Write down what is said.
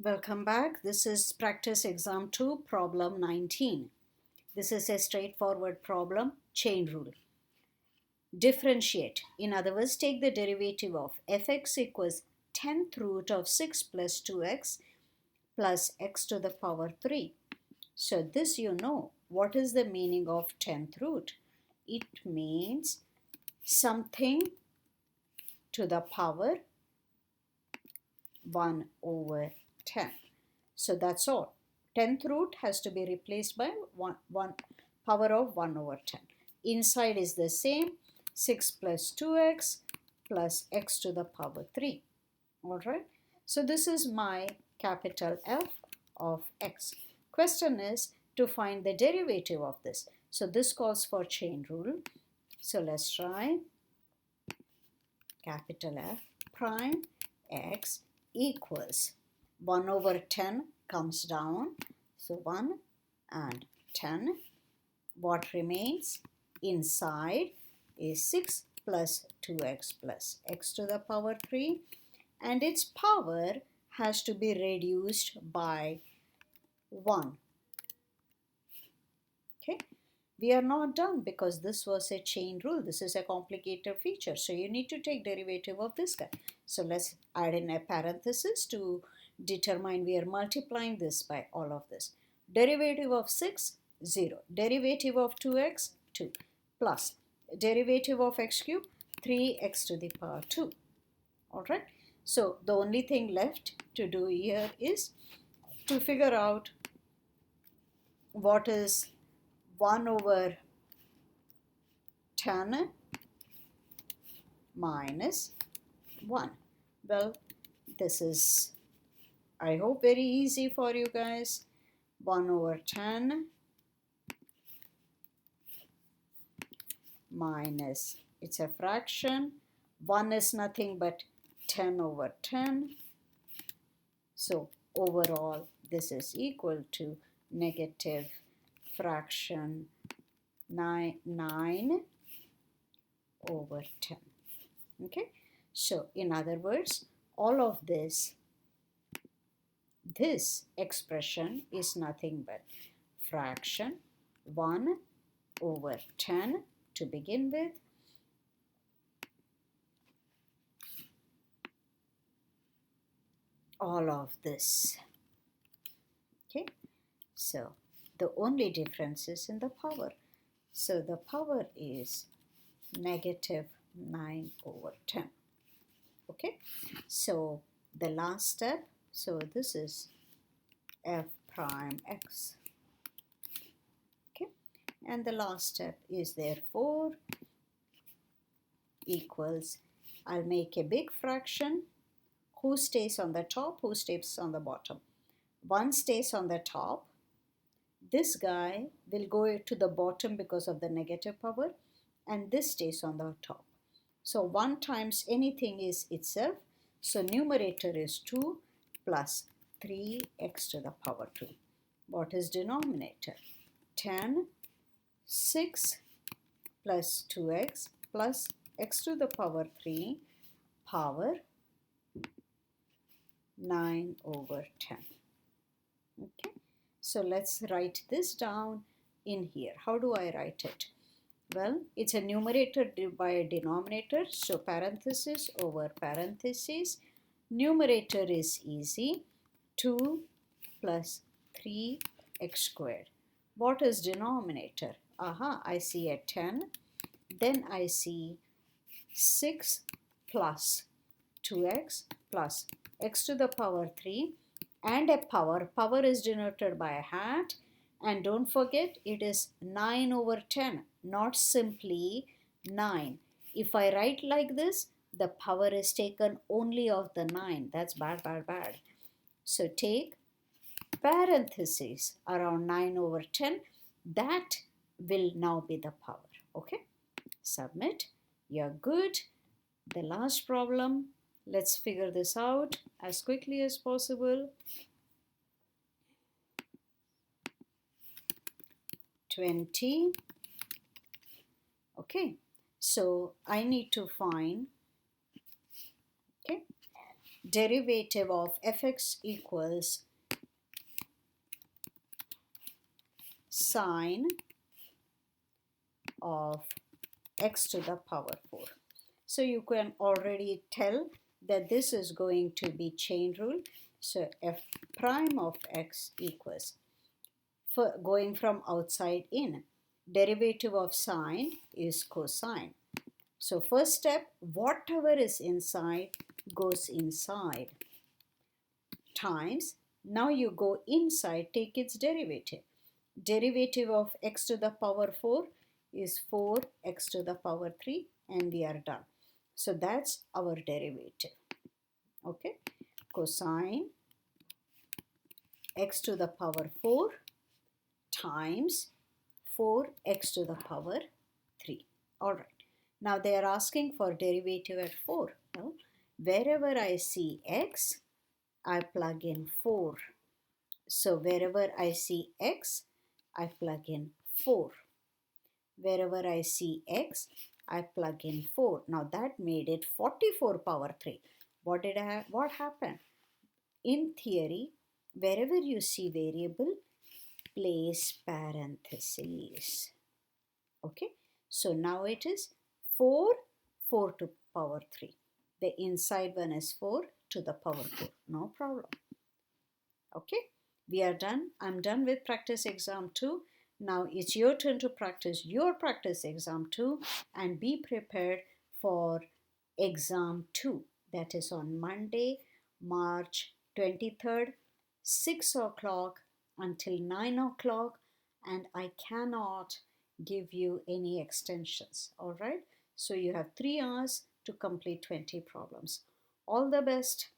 Welcome back. This is practice exam 2 problem 19. This is a straightforward problem, chain rule. Differentiate. In other words, take the derivative of fx equals 10th root of 6 plus 2x plus x to the power 3. So this you know. What is the meaning of 10th root? It means something to the power 1 over 10. So that's all. 10th root has to be replaced by 1 power of 1 over 10. Inside is the same, 6 plus 2x plus x to the power 3. Alright. So this is my capital F of x. Question is to find the derivative of this. So this calls for chain rule. So let's try. Capital F prime x equals 1 over 10 comes down. So 1 and 10. What remains inside is 6 plus 2x plus x to the power 3. And its power has to be reduced by 1. Okay. We are not done because this was a chain rule. This is a complicated feature. So you need to take derivative of this guy. So let's add in a parenthesis to determine we are multiplying this by all of this. Derivative of 6, 0. Derivative of 2x, 2. Plus derivative of x cube, 3x to the power 2. Alright. So the only thing left to do here is to figure out what is 1 over 10 minus 1. Well, this is, I hope, very easy for you guys. 1 over 10 minus, it's a fraction. 1 is nothing but 10 over 10. So overall, this is equal to negative fraction 9 over 10. Okay, so in other words, all of this expression is nothing but fraction 1 over 10 to begin with, all of this. Okay, so the only difference is in the power. So the power is negative 9 over 10. Okay, so the last step, so this is f prime x. Okay, and the last step is therefore equals, I'll make a big fraction. Who stays on the top? Who stays on the bottom? 1 stays on the top. This guy will go to the bottom because of the negative power, and this stays on the top. So 1 times anything is itself. So numerator is 2 plus 3x to the power 2. What is denominator? 10, 6 plus 2x plus x to the power 3 power 9 over 10. Okay, so let's write this down in here. How do I write it? Well, it's a numerator by a denominator, so parenthesis over parenthesis. Numerator is easy, 2 plus 3x squared. What is denominator? Aha, I see a 10, then I see 6 plus 2x plus x to the power 3 and a power. Power is denoted by a hat, and don't forget it is 9 over 10, not simply 9. If I write like this, the power is taken only of the 9. That's bad, bad, bad. So take parentheses around 9 over 10. That will now be the power. Okay, submit. You're good. The last problem, let's figure this out as quickly as possible. 20. Okay, so I need to find, okay, derivative of fx equals sine of x to the power 4. So you can already tell that this is going to be chain rule. So f prime of x equals, for going from outside in, derivative of sine is cosine. So first step, whatever is inside goes inside, times, now you go inside, take its derivative. Derivative of x to the power 4 is 4x to the power 3, and we are done. So that's our derivative. Okay, cosine x to the power 4 times 4x to the power 3. All right. Now they are asking for derivative at 4. Well, wherever I see x, I plug in 4. So wherever I see x, I plug in 4. Wherever I see x, I plug in 4. Now that made it 44 power 3. What happened? In theory, wherever you see variable, place parentheses. Okay, so now it is 4 to power 3. The inside one is 4 to the power 4. No problem. Okay, we are done. I'm done with practice exam 2. Now it's your turn to practice your practice exam 2 and be prepared for exam 2. That is on Monday, March 23rd, 6 o'clock until 9 o'clock, and I cannot give you any extensions. All right, so you have 3 hours to complete 20 problems. All the best.